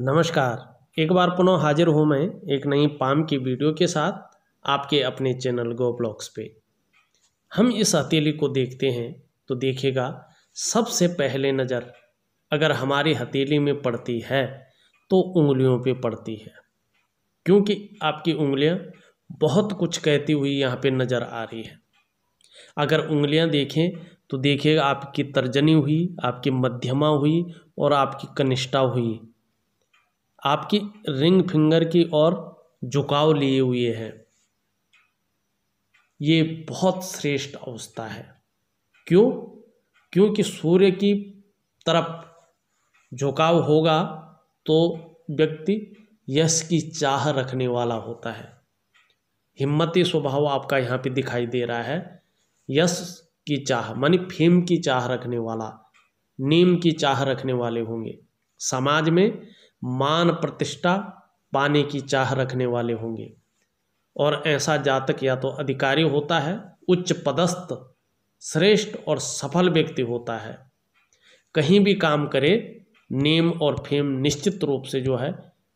नमस्कार। एक बार पुनः हाजिर हूँ मैं एक नई पाम की वीडियो के साथ आपके अपने चैनल गो ब्लॉग्स पे। हम इस हथेली को देखते हैं तो देखिएगा, सबसे पहले नज़र अगर हमारी हथेली में पड़ती है तो उंगलियों पे पड़ती है, क्योंकि आपकी उंगलियां बहुत कुछ कहती हुई यहाँ पे नज़र आ रही है। अगर उंगलियां देखें तो देखिएगा, आपकी तर्जनी हुई, आपकी मध्यमा हुई और आपकी कनिष्ठा हुई, आपकी रिंग फिंगर की ओर झुकाव लिए हुए है। ये बहुत श्रेष्ठ अवस्था है। क्यों? क्योंकि सूर्य की तरफ झुकाव होगा तो व्यक्ति यश की चाह रखने वाला होता है। हिम्मती स्वभाव आपका यहाँ पे दिखाई दे रहा है। यश की चाह मानी फेम की चाह रखने वाला, नेम की चाह रखने वाले होंगे। समाज में मान प्रतिष्ठा पाने की चाह रखने वाले होंगे। और ऐसा जातक या तो अधिकारी होता है, उच्च पदस्थ, श्रेष्ठ और सफल व्यक्ति होता है। कहीं भी काम करे, नेम और फेम निश्चित रूप से जो है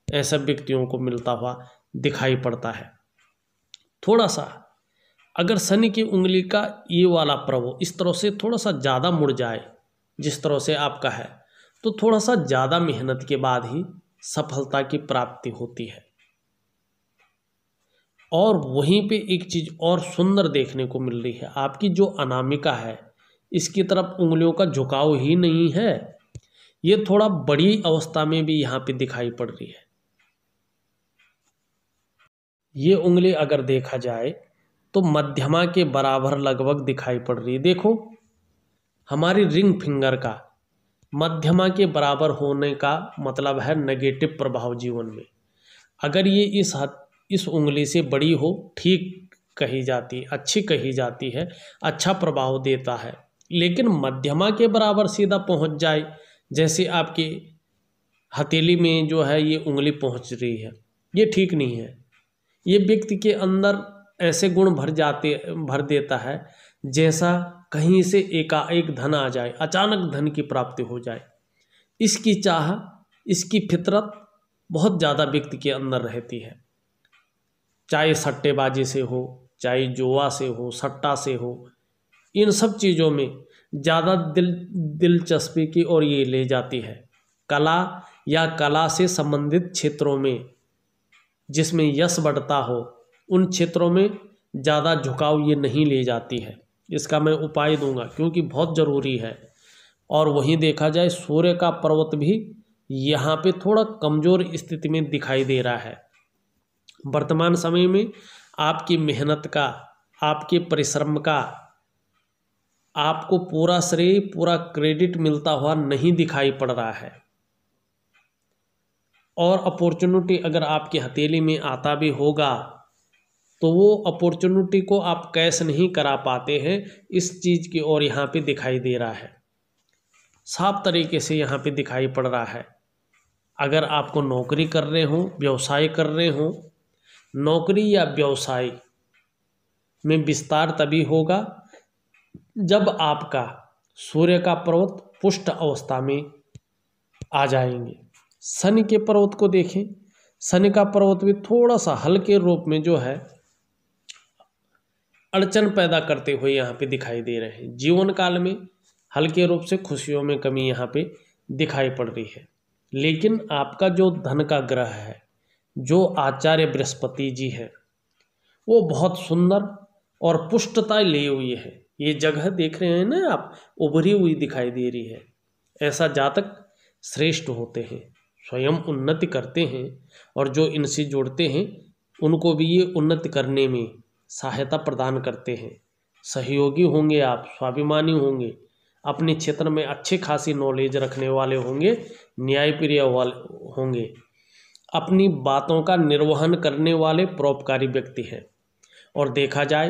ऐसे व्यक्तियों को मिलता हुआ दिखाई पड़ता है। थोड़ा सा अगर शनि की उंगली का ये वाला प्रभु इस तरह से थोड़ा सा ज़्यादा मुड़ जाए, जिस तरह से आपका है, तो थोड़ा सा ज़्यादा मेहनत के बाद ही सफलता की प्राप्ति होती है। और वहीं पे एक चीज़ और सुंदर देखने को मिल रही है, आपकी जो अनामिका है इसकी तरफ उंगलियों का झुकाव ही नहीं है। ये थोड़ा बड़ी अवस्था में भी यहाँ पे दिखाई पड़ रही है। ये उंगली अगर देखा जाए तो मध्यमा के बराबर लगभग दिखाई पड़ रही है। देखो, हमारी रिंग फिंगर का मध्यमा के बराबर होने का मतलब है नेगेटिव प्रभाव जीवन में। अगर ये इस उंगली से बड़ी हो, ठीक कही जाती, अच्छी कही जाती है, अच्छा प्रभाव देता है। लेकिन मध्यमा के बराबर सीधा पहुंच जाए, जैसे आपकी हथेली में जो है ये उंगली पहुंच रही है, ये ठीक नहीं है। ये व्यक्ति के अंदर ऐसे गुण भर देता है जैसा कहीं से एकाएक धन आ जाए, अचानक धन की प्राप्ति हो जाए। इसकी चाह, इसकी फितरत बहुत ज़्यादा व्यक्ति के अंदर रहती है। चाहे सट्टेबाजी से हो, चाहे जुआ से हो, सट्टा से हो, इन सब चीज़ों में ज़्यादा दिलचस्पी की ओर ये ले जाती है। कला या कला से संबंधित क्षेत्रों में जिसमें यश बढ़ता हो, उन क्षेत्रों में ज़्यादा झुकाव ये नहीं ले जाती है। इसका मैं उपाय दूंगा क्योंकि बहुत ज़रूरी है। और वहीं देखा जाए, सूर्य का पर्वत भी यहाँ पे थोड़ा कमज़ोर स्थिति में दिखाई दे रहा है। वर्तमान समय में आपकी मेहनत का, आपके परिश्रम का आपको पूरा श्रेय, पूरा क्रेडिट मिलता हुआ नहीं दिखाई पड़ रहा है। और अपॉर्चुनिटी अगर आपकी हथेली में आता भी होगा तो वो अपॉर्चुनिटी को आप कैश नहीं करा पाते हैं। इस चीज़ की ओर यहाँ पे दिखाई दे रहा है, साफ तरीके से यहाँ पे दिखाई पड़ रहा है। अगर आपको नौकरी कर रहे हो, व्यवसाय कर रहे हो, नौकरी या व्यवसाय में विस्तार तभी होगा जब आपका सूर्य का पर्वत पुष्ट अवस्था में आ जाएंगे। शनि के पर्वत को देखें, शनि का पर्वत भी थोड़ा सा हल्के रूप में जो है अड़चन पैदा करते हुए यहाँ पे दिखाई दे रहे हैं। जीवन काल में हल्के रूप से खुशियों में कमी यहाँ पे दिखाई पड़ रही है। लेकिन आपका जो धन का ग्रह है, जो आचार्य बृहस्पति जी है, वो बहुत सुंदर और पुष्टता लिए हुई है। ये जगह देख रहे हैं ना आप, उभरी हुई दिखाई दे रही है। ऐसा जातक श्रेष्ठ होते हैं, स्वयं उन्नति करते हैं, और जो इनसे जुड़ते हैं उनको भी ये उन्नति करने में सहायता प्रदान करते हैं। सहयोगी होंगे आप, स्वाभिमानी होंगे, अपने क्षेत्र में अच्छे खासी नॉलेज रखने वाले होंगे, न्यायप्रिय वाले होंगे, अपनी बातों का निर्वहन करने वाले परोपकारी व्यक्ति हैं। और देखा जाए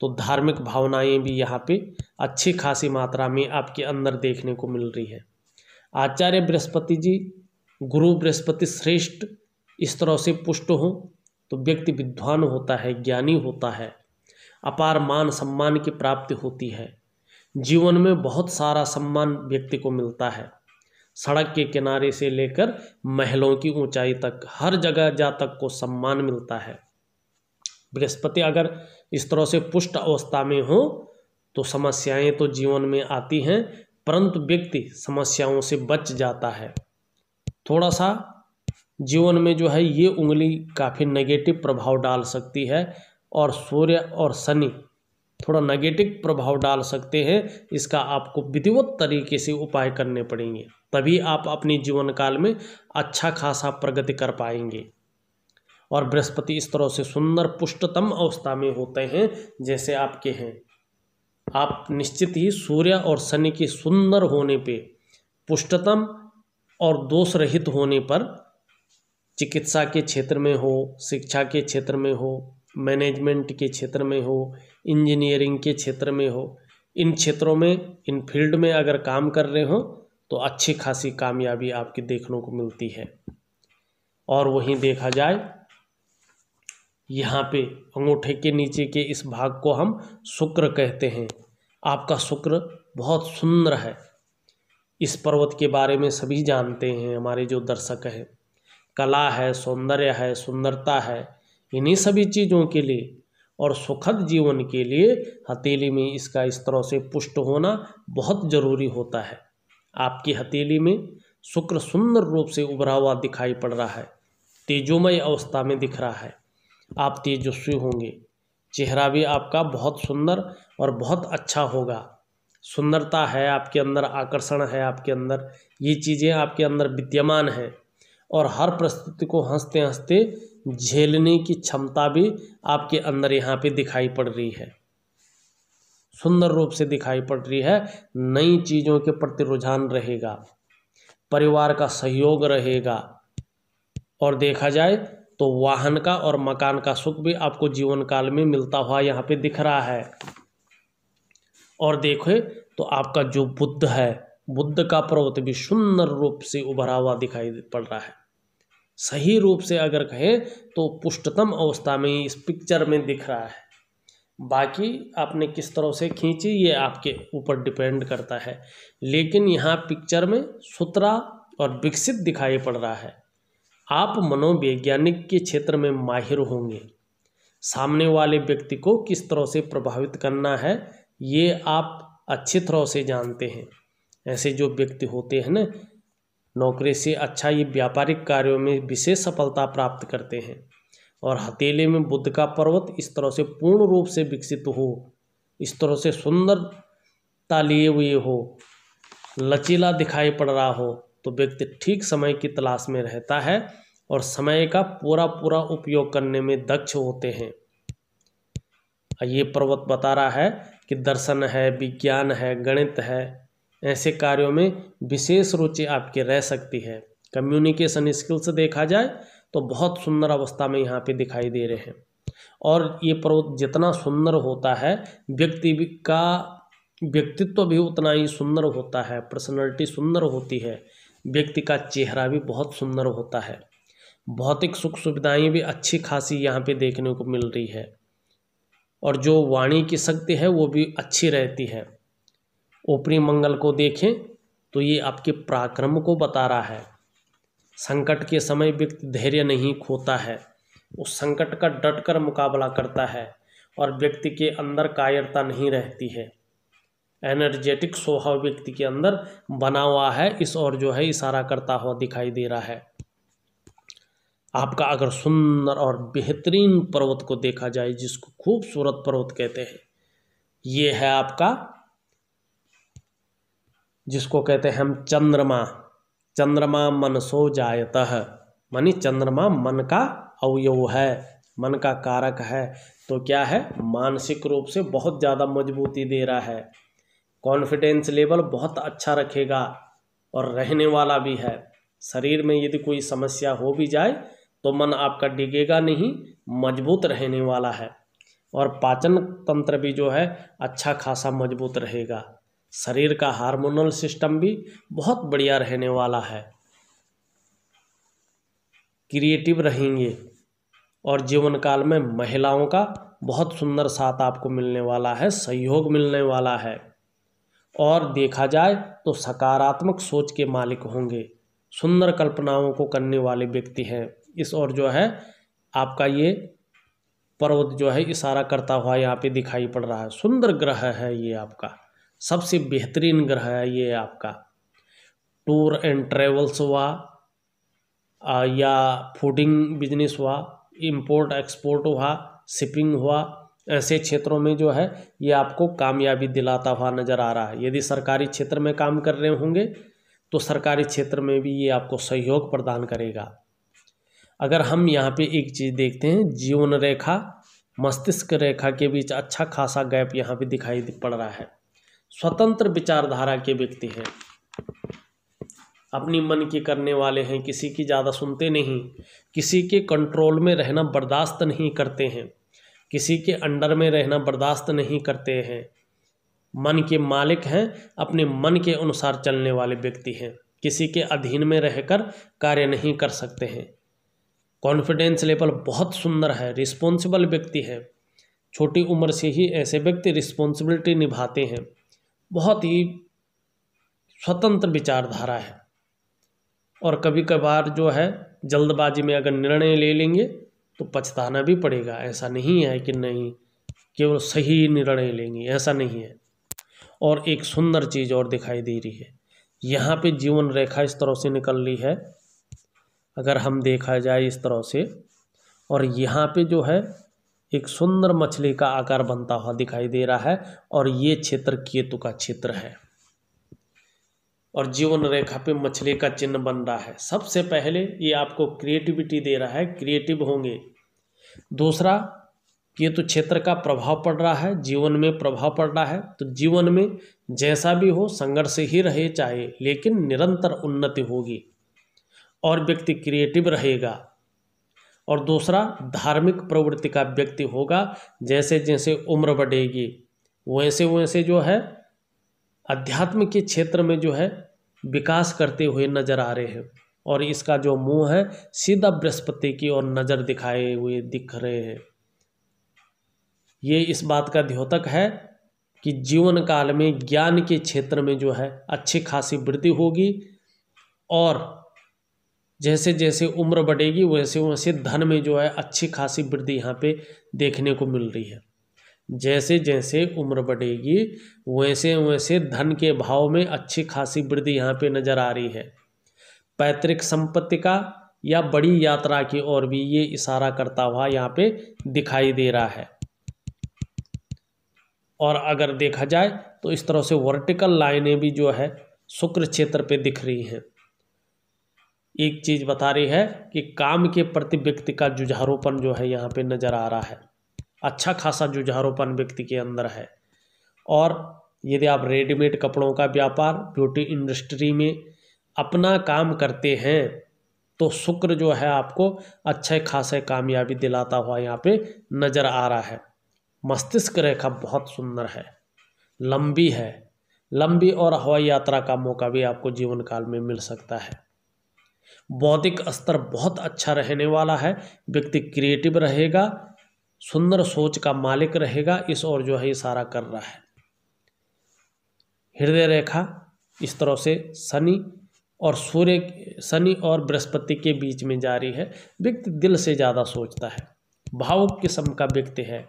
तो धार्मिक भावनाएं भी यहाँ पे अच्छी खासी मात्रा में आपके अंदर देखने को मिल रही है। आचार्य बृहस्पति जी, गुरु बृहस्पति श्रेष्ठ इस तरह से पुष्ट हो तो व्यक्ति विद्वान होता है, ज्ञानी होता है, अपार मान सम्मान की प्राप्ति होती है। जीवन में बहुत सारा सम्मान व्यक्ति को मिलता है। सड़क के किनारे से लेकर महलों की ऊंचाई तक हर जगह जातक को सम्मान मिलता है। बृहस्पति अगर इस तरह से पुष्ट अवस्था में हो तो समस्याएं तो जीवन में आती हैं, परंतु व्यक्ति समस्याओं से बच जाता है। थोड़ा सा जीवन में जो है ये उंगली काफ़ी नेगेटिव प्रभाव डाल सकती है और सूर्य और शनि थोड़ा नेगेटिव प्रभाव डाल सकते हैं। इसका आपको विधिवत तरीके से उपाय करने पड़ेंगे, तभी आप अपने जीवन काल में अच्छा खासा प्रगति कर पाएंगे। और बृहस्पति इस तरह से सुंदर पुष्टतम अवस्था में होते हैं जैसे आपके हैं। आप निश्चित ही सूर्य और शनि के सुंदर होने पे, पुष्टतम और दोष रहित होने पर, चिकित्सा के क्षेत्र में हो, शिक्षा के क्षेत्र में हो, मैनेजमेंट के क्षेत्र में हो, इंजीनियरिंग के क्षेत्र में हो, इन क्षेत्रों में, इन फील्ड में अगर काम कर रहे हो तो अच्छी खासी कामयाबी आपकी देखने को मिलती है। और वहीं देखा जाए यहाँ पे अंगूठे के नीचे के इस भाग को हम शुक्र कहते हैं। आपका शुक्र बहुत सुंदर है। इस पर्वत के बारे में सभी जानते हैं, हमारे जो दर्शक हैं। कला है, सौंदर्य है, सुंदरता है, इन्हीं सभी चीज़ों के लिए और सुखद जीवन के लिए हथेली में इसका इस तरह से पुष्ट होना बहुत ज़रूरी होता है। आपकी हथेली में शुक्र सुंदर रूप से उभरा हुआ दिखाई पड़ रहा है, तेजोमय अवस्था में दिख रहा है। आप तेजस्वी होंगे, चेहरा भी आपका बहुत सुंदर और बहुत अच्छा होगा। सुंदरता है आपके अंदर, आकर्षण है आपके अंदर, ये चीज़ें आपके अंदर विद्यमान हैं। और हर परिस्थिति को हंसते हंसते झेलने की क्षमता भी आपके अंदर यहाँ पे दिखाई पड़ रही है, सुंदर रूप से दिखाई पड़ रही है। नई चीज़ों के प्रति रुझान रहेगा, परिवार का सहयोग रहेगा। और देखा जाए तो वाहन का और मकान का सुख भी आपको जीवन काल में मिलता हुआ यहाँ पे दिख रहा है। और देखे तो आपका जो बुद्ध है, बुद्ध का पर्वत भी सुंदर रूप से उभरा हुआ दिखाई पड़ रहा है। सही रूप से अगर कहें तो पुष्टतम अवस्था में इस पिक्चर में दिख रहा है। बाकी आपने किस तरह से खींची ये आपके ऊपर डिपेंड करता है, लेकिन यहाँ पिक्चर में सुथरा और विकसित दिखाई पड़ रहा है। आप मनोवैज्ञानिक के क्षेत्र में माहिर होंगे। सामने वाले व्यक्ति को किस तरह से प्रभावित करना है ये आप अच्छी तरह से जानते हैं। ऐसे जो व्यक्ति होते हैं ना, नौकरी से अच्छा ये व्यापारिक कार्यों में विशेष सफलता प्राप्त करते हैं। और हथेली में बुद्ध का पर्वत इस तरह से पूर्ण रूप से विकसित हो, इस तरह से सुंदरता लिए हुए हो, लचीला दिखाई पड़ रहा हो, तो व्यक्ति ठीक समय की तलाश में रहता है और समय का पूरा पूरा उपयोग करने में दक्ष होते हैं। ये पर्वत बता रहा है कि दर्शन है, विज्ञान है, गणित है, ऐसे कार्यों में विशेष रुचि आपकी रह सकती है। कम्युनिकेशन स्किल्स देखा जाए तो बहुत सुंदर अवस्था में यहाँ पे दिखाई दे रहे हैं। और ये पर्वत जितना सुंदर होता है, व्यक्ति का व्यक्तित्व भी उतना ही सुंदर होता है, पर्सनैलिटी सुंदर होती है, व्यक्ति का चेहरा भी बहुत सुंदर होता है। भौतिक सुख सुविधाएं भी अच्छी खासी यहाँ पे देखने को मिल रही है। और जो वाणी की शक्ति है वो भी अच्छी रहती है। ऊपरी मंगल को देखें तो ये आपके पराक्रम को बता रहा है। संकट के समय व्यक्ति धैर्य नहीं खोता है, उस संकट का डटकर मुकाबला करता है और व्यक्ति के अंदर कायरता नहीं रहती है। एनर्जेटिक स्वभाव व्यक्ति के अंदर बना हुआ है, इस ओर जो है इशारा करता हुआ दिखाई दे रहा है। आपका अगर सुंदर और बेहतरीन पर्वत को देखा जाए, जिसको खूबसूरत पर्वत कहते हैं, ये है आपका, जिसको कहते हैं हम चंद्रमा। चंद्रमा मनसो जायतः, मानी चंद्रमा मन का अवयव है, मन का कारक है। तो क्या है, मानसिक रूप से बहुत ज़्यादा मजबूती दे रहा है, कॉन्फिडेंस लेवल बहुत अच्छा रखेगा और रहने वाला भी है। शरीर में यदि कोई समस्या हो भी जाए तो मन आपका डिगेगा नहीं, मजबूत रहने वाला है। और पाचन तंत्र भी जो है अच्छा खासा मजबूत रहेगा। शरीर का हार्मोनल सिस्टम भी बहुत बढ़िया रहने वाला है। क्रिएटिव रहेंगे और जीवन काल में महिलाओं का बहुत सुंदर साथ आपको मिलने वाला है, सहयोग मिलने वाला है। और देखा जाए तो सकारात्मक सोच के मालिक होंगे, सुंदर कल्पनाओं को करने वाले व्यक्ति हैं। इस और जो है आपका ये पर्वत जो है इशारा करता हुआ यहाँ पे दिखाई पड़ रहा है। सुंदर ग्रह है ये आपका, सबसे बेहतरीन ग्रह है ये आपका। टूर एंड ट्रेवल्स हुआ या फूडिंग बिजनेस हुआ, इंपोर्ट एक्सपोर्ट हुआ, शिपिंग हुआ, ऐसे क्षेत्रों में जो है ये आपको कामयाबी दिलाता हुआ नज़र आ रहा है। यदि सरकारी क्षेत्र में काम कर रहे होंगे तो सरकारी क्षेत्र में भी ये आपको सहयोग प्रदान करेगा। अगर हम यहाँ पे एक चीज़ देखते हैं, जीवन रेखा मस्तिष्क रेखा के बीच अच्छा खासा गैप यहाँ पे दिखाई पड़ रहा है। स्वतंत्र विचारधारा के व्यक्ति हैं, अपनी मन की करने वाले हैं, किसी की ज़्यादा सुनते नहीं, किसी के कंट्रोल में रहना बर्दाश्त नहीं करते हैं, किसी के अंडर में रहना बर्दाश्त नहीं करते हैं, मन के मालिक हैं, अपने मन के अनुसार चलने वाले व्यक्ति हैं, किसी के अधीन में रहकर कार्य नहीं कर सकते हैं। कॉन्फिडेंस लेवल बहुत सुंदर है, रिस्पॉन्सिबल व्यक्ति है। छोटी उम्र से ही ऐसे व्यक्ति रिस्पॉन्सिबिलिटी निभाते हैं, बहुत ही स्वतंत्र विचारधारा है। और कभी कभार जो है जल्दबाजी में अगर निर्णय ले लेंगे तो पछताना भी पड़ेगा। ऐसा नहीं है कि नहीं केवल सही निर्णय लेंगे, ऐसा नहीं है। और एक सुंदर चीज़ और दिखाई दे रही है, यहाँ पे जीवन रेखा इस तरह से निकल रही है, अगर हम देखा जाए इस तरह से, और यहाँ पे जो है एक सुंदर मछली का आकार बनता हुआ दिखाई दे रहा है, और ये क्षेत्र केतु का क्षेत्र है, और जीवन रेखा पे मछली का चिन्ह बन रहा है। सबसे पहले ये आपको क्रिएटिविटी दे रहा है, क्रिएटिव होंगे। दूसरा, केतु क्षेत्र का प्रभाव पड़ रहा है, जीवन में प्रभाव पड़ रहा है, तो जीवन में जैसा भी हो संघर्ष ही रहे चाहे, लेकिन निरंतर उन्नति होगी और व्यक्ति क्रिएटिव रहेगा। और दूसरा, धार्मिक प्रवृत्ति का व्यक्ति होगा। जैसे जैसे उम्र बढ़ेगी वैसे वैसे जो है अध्यात्म के क्षेत्र में जो है विकास करते हुए नजर आ रहे हैं, और इसका जो मुंह है सीधा बृहस्पति की ओर नजर दिखाए हुए दिख रहे हैं। ये इस बात का द्योतक है कि जीवन काल में ज्ञान के क्षेत्र में जो है अच्छी खासी वृद्धि होगी, और जैसे जैसे उम्र बढ़ेगी वैसे वैसे धन में जो है अच्छी खासी वृद्धि यहाँ पे देखने को मिल रही है। जैसे जैसे उम्र बढ़ेगी वैसे वैसे धन के भाव में अच्छी खासी वृद्धि यहाँ पे नज़र आ रही है। पैतृक संपत्ति का या बड़ी यात्रा की ओर भी ये इशारा करता हुआ यहाँ पे दिखाई दे रहा है। और अगर देखा जाए तो इस तरह से वर्टिकल लाइनें भी जो है शुक्र क्षेत्र पे दिख रही हैं। एक चीज़ बता रही है कि काम के प्रति व्यक्ति का जुझारूपन जो है यहाँ पे नज़र आ रहा है, अच्छा खासा जुझारूपन व्यक्ति के अंदर है। और यदि आप रेडीमेड कपड़ों का व्यापार, ब्यूटी इंडस्ट्री में अपना काम करते हैं तो शुक्र जो है आपको अच्छे खासे कामयाबी दिलाता हुआ यहाँ पे नज़र आ रहा है। मस्तिष्क रेखा बहुत सुंदर है, लंबी है, लंबी और हवाई यात्रा का मौका भी आपको जीवन काल में मिल सकता है। बौद्धिक स्तर बहुत अच्छा रहने वाला है, व्यक्ति क्रिएटिव रहेगा, सुंदर सोच का मालिक रहेगा, इस ओर जो है इशारा कर रहा है। हृदय रेखा इस तरह से शनि और बृहस्पति के बीच में जारी है। व्यक्ति दिल से ज़्यादा सोचता है, भावुक किस्म का व्यक्ति है,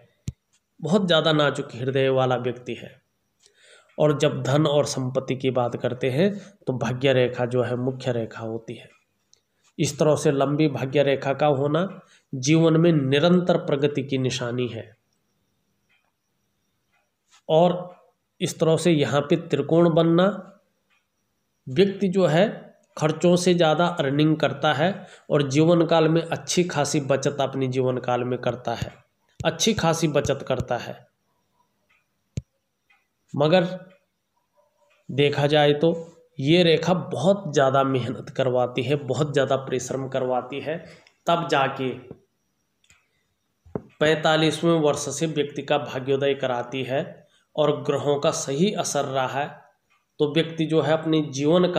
बहुत ज़्यादा नाजुक हृदय वाला व्यक्ति है। और जब धन और संपत्ति की बात करते हैं तो भाग्य रेखा जो है मुख्य रेखा होती है। इस तरह से लंबी भाग्य रेखा का होना जीवन में निरंतर प्रगति की निशानी है। और इस तरह से यहाँ पे त्रिकोण बनना, व्यक्ति जो है खर्चों से ज़्यादा अर्निंग करता है और जीवन काल में अच्छी खासी बचत अपने जीवन काल में करता है, अच्छी खासी बचत करता है। मगर देखा जाए तो ये रेखा बहुत ज़्यादा मेहनत करवाती है, बहुत ज़्यादा परिश्रम करवाती है, तब जाके 45वें वर्ष से व्यक्ति का भाग्योदय कराती है। और ग्रहों का सही असर रहा है तो व्यक्ति जो है अपने जीवन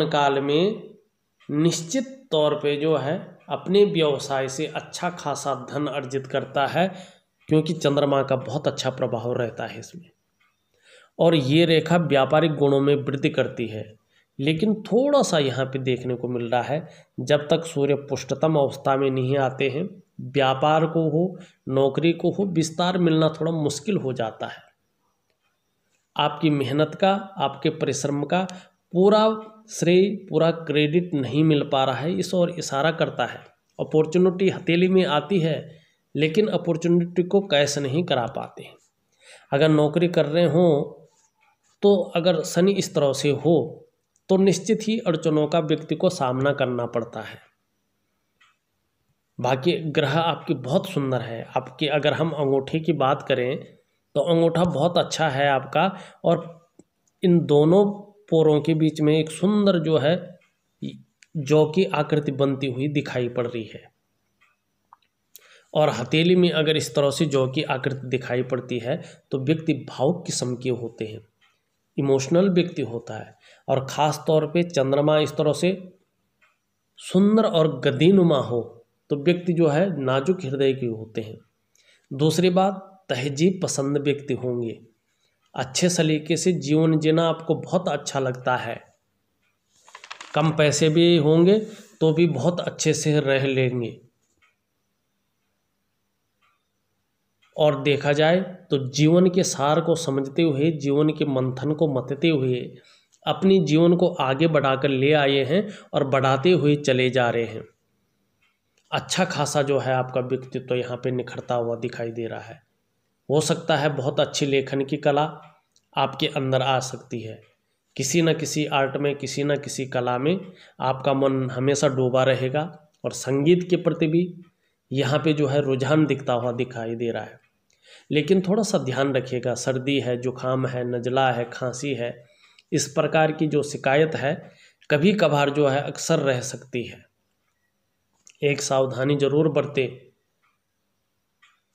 काल में निश्चित तौर पे जो है अपने व्यवसाय से अच्छा खासा धन अर्जित करता है, क्योंकि चंद्रमा का बहुत अच्छा प्रभाव रहता है इसमें। और ये रेखा व्यापारिक गुणों में वृद्धि करती है, लेकिन थोड़ा सा यहाँ पे देखने को मिल रहा है, जब तक सूर्य पुष्टतम अवस्था में नहीं आते हैं, व्यापार को हो, नौकरी को हो, विस्तार मिलना थोड़ा मुश्किल हो जाता है। आपकी मेहनत का, आपके परिश्रम का पूरा श्रेय, पूरा क्रेडिट नहीं मिल पा रहा है, इस ओर इशारा करता है। अपॉर्चुनिटी हथेली में आती है, लेकिन अपॉर्चुनिटी को कैश नहीं करा पाते हैं। अगर नौकरी कर रहे हों तो अगर शनि इस तरह से हो तो निश्चित ही अड़चनों का व्यक्ति को सामना करना पड़ता है। बाकी ग्रह आपकी बहुत सुंदर है। आपकी अगर हम अंगूठे की बात करें तो अंगूठा बहुत अच्छा है आपका, और इन दोनों पोरों के बीच में एक सुंदर जो है जौ की आकृति बनती हुई दिखाई पड़ रही है। और हथेली में अगर इस तरह से जौ की आकृति दिखाई पड़ती है तो व्यक्ति भावुक किस्म के होते हैं, इमोशनल व्यक्ति होता है। और ख़ास तौर पे चंद्रमा इस तरह से सुंदर और गद्दीनुमा हो तो व्यक्ति जो है नाजुक हृदय के होते हैं। दूसरी बात, तहजीब पसंद व्यक्ति होंगे, अच्छे सलीके से जीवन जीना आपको बहुत अच्छा लगता है। कम पैसे भी होंगे तो भी बहुत अच्छे से रह लेंगे। और देखा जाए तो जीवन के सार को समझते हुए, जीवन के मंथन को मतते हुए अपनी जीवन को आगे बढ़ाकर ले आए हैं और बढ़ाते हुए चले जा रहे हैं। अच्छा खासा जो है आपका व्यक्तित्व तो यहाँ पे निखरता हुआ दिखाई दे रहा है। हो सकता है बहुत अच्छी लेखन की कला आपके अंदर आ सकती है। किसी न किसी आर्ट में, किसी न किसी कला में आपका मन हमेशा डूबा रहेगा। और संगीत के प्रति भी यहाँ पे जो है रुझान दिखता हुआ दिखाई दे रहा है। लेकिन थोड़ा सा ध्यान रखिएगा, सर्दी है, जुखाम है, नज़ला है, खांसी है, इस प्रकार की जो शिकायत है कभी कभार जो है अक्सर रह सकती है। एक सावधानी जरूर बरतें।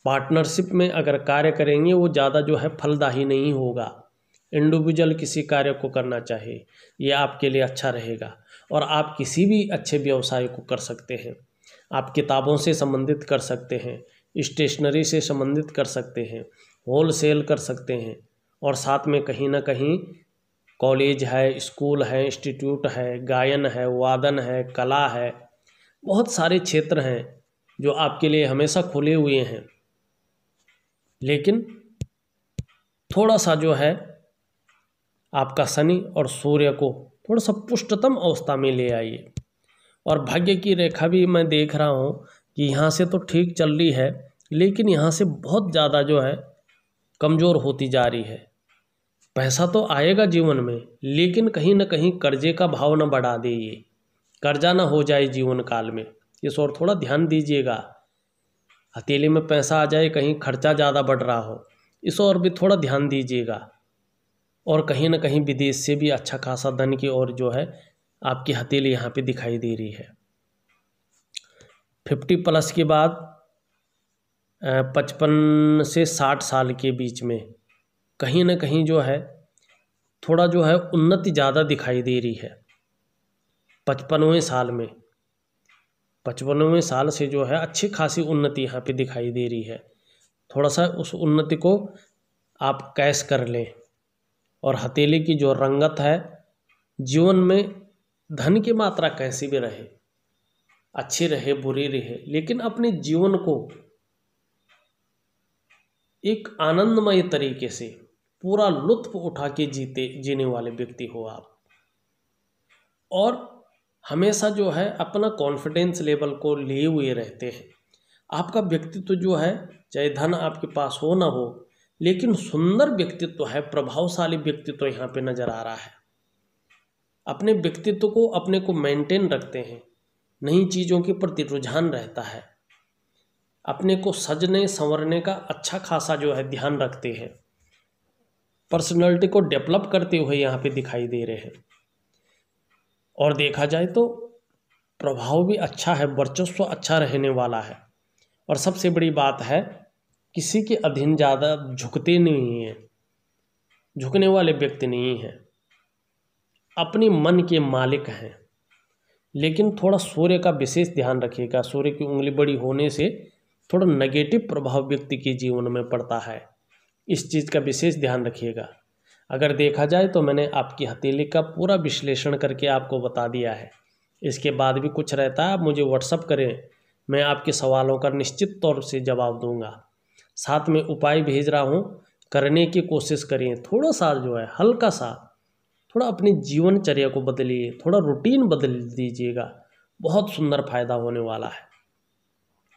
पार्टनरशिप में अगर कार्य करेंगे वो ज़्यादा जो है फलदायी नहीं होगा। इंडिविजुअल किसी कार्य को करना चाहिए, ये आपके लिए अच्छा रहेगा। और आप किसी भी अच्छे व्यवसाय को कर सकते हैं। आप किताबों से संबंधित कर सकते हैं, स्टेशनरी से संबंधित कर सकते हैं, होलसेल कर सकते हैं, और साथ में कहीं ना कहीं कॉलेज है, स्कूल है, इंस्टीट्यूट है, गायन है, वादन है, कला है, बहुत सारे क्षेत्र हैं जो आपके लिए हमेशा खुले हुए हैं। लेकिन थोड़ा सा जो है आपका शनि और सूर्य को थोड़ा सा पुष्टतम अवस्था में ले आइए। और भाग्य की रेखा भी मैं देख रहा हूँ कि यहाँ से तो ठीक चल रही है, लेकिन यहाँ से बहुत ज़्यादा जो है कमज़ोर होती जा रही है। पैसा तो आएगा जीवन में, लेकिन कहीं ना कहीं कर्जे का भाव न बढ़ा दे, ये कर्जा ना हो जाए जीवन काल में, इस और थोड़ा ध्यान दीजिएगा। हथेली में पैसा आ जाए, कहीं खर्चा ज़्यादा बढ़ रहा हो, इस और भी थोड़ा ध्यान दीजिएगा। और कहीं ना कहीं विदेश से भी अच्छा खासा धन की ओर जो है आपकी हथेली यहाँ पे दिखाई दे रही है। 50+ के बाद 55 से 60 साल के बीच में कहीं ना कहीं जो है थोड़ा जो है उन्नति ज़्यादा दिखाई दे रही है। 55वें साल में, 55वें साल से जो है अच्छी खासी उन्नति यहाँ पे दिखाई दे रही है। थोड़ा सा उस उन्नति को आप कैश कर लें। और हथेली की जो रंगत है, जीवन में धन की मात्रा कैसी भी रहे, अच्छी रहे बुरी रहे, लेकिन अपने जीवन को एक आनंदमय तरीके से पूरा लुत्फ उठा के जीने वाले व्यक्ति हो आप। और हमेशा जो है अपना कॉन्फिडेंस लेवल को लिए हुए रहते हैं। आपका व्यक्तित्व जो है, चाहे धन आपके पास हो ना हो, लेकिन सुंदर व्यक्तित्व है, प्रभावशाली व्यक्तित्व यहाँ पे नज़र आ रहा है। अपने व्यक्तित्व को, अपने को मेंटेन रखते हैं, नई चीज़ों के प्रति रुझान रहता है, अपने को सजने संवरने का अच्छा खासा जो है ध्यान रखते हैं, पर्सनैलिटी को डेवलप करते हुए यहाँ पे दिखाई दे रहे हैं। और देखा जाए तो प्रभाव भी अच्छा है, वर्चस्व अच्छा रहने वाला है। और सबसे बड़ी बात है, किसी के अधीन ज़्यादा झुकते नहीं हैं, झुकने वाले व्यक्ति नहीं हैं, अपने मन के मालिक हैं। लेकिन थोड़ा सूर्य का विशेष ध्यान रखिएगा। सूर्य की उंगली बड़ी होने से थोड़ा नेगेटिव प्रभाव व्यक्ति के जीवन में पड़ता है। इस चीज़ का विशेष ध्यान रखिएगा। अगर देखा जाए तो मैंने आपकी हथेली का पूरा विश्लेषण करके आपको बता दिया है। इसके बाद भी कुछ रहता है आप मुझे व्हाट्सअप करें, मैं आपके सवालों का निश्चित तौर से जवाब दूंगा। साथ में उपाय भेज रहा हूँ, करने की कोशिश करिए। थोड़ा सा जो है हल्का सा थोड़ा अपनी जीवनचर्या को बदलिए, थोड़ा रूटीन बदल दीजिएगा, बहुत सुंदर फायदा होने वाला है।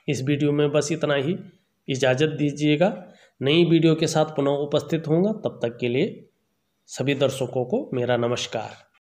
इस वीडियो में बस इतना ही, इजाज़त दीजिएगा। नई वीडियो के साथ पुनः उपस्थित होऊंगा, तब तक के लिए सभी दर्शकों को मेरा नमस्कार।